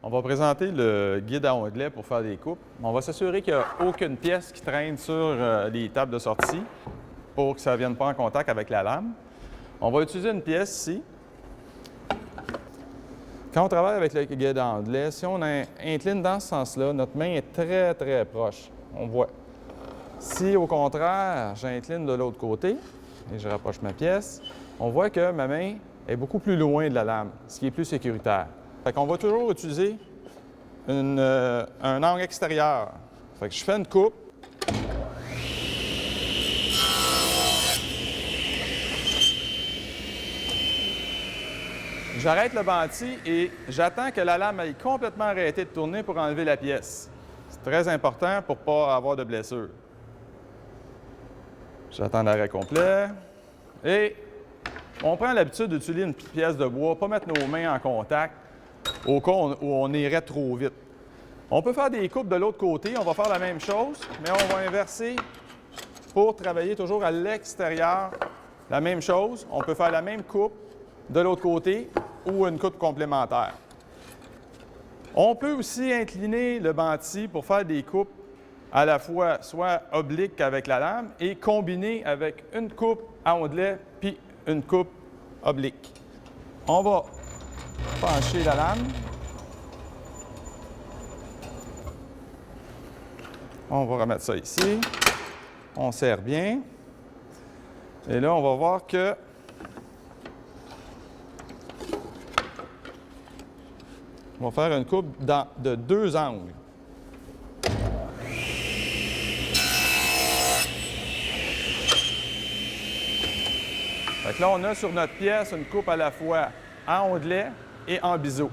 On va présenter le guide à onglets pour faire des coupes. On va s'assurer qu'il n'y a aucune pièce qui traîne sur les tables de sortie pour que ça ne vienne pas en contact avec la lame. On va utiliser une pièce ici. Quand on travaille avec le guide à onglets, si on incline dans ce sens-là, notre main est très, très proche. On voit. Si, au contraire, j'incline de l'autre côté et je rapproche ma pièce, on voit que ma main est beaucoup plus loin de la lame, ce qui est plus sécuritaire. Fait qu'on va toujours utiliser un angle extérieur. Fait que je fais une coupe. J'arrête le bâti et j'attends que la lame ait complètement arrêté de tourner pour enlever la pièce. C'est très important pour ne pas avoir de blessure. J'attends l'arrêt complet et on prend l'habitude d'utiliser une pièce de bois, pas mettre nos mains en contact au cas où on irait trop vite. On peut faire des coupes de l'autre côté, on va faire la même chose, mais on va inverser pour travailler toujours à l'extérieur. La même chose, on peut faire la même coupe de l'autre côté ou une coupe complémentaire. On peut aussi incliner le bâti pour faire des coupes à la fois soit obliques avec la lame et combinées avec une coupe à onglets puis une coupe oblique. On va pencher la lame. On va remettre ça ici. On serre bien. Et là, on va voir que on va faire une coupe de deux angles. Fait que là, on a sur notre pièce une coupe à la fois en onglets et en biseau.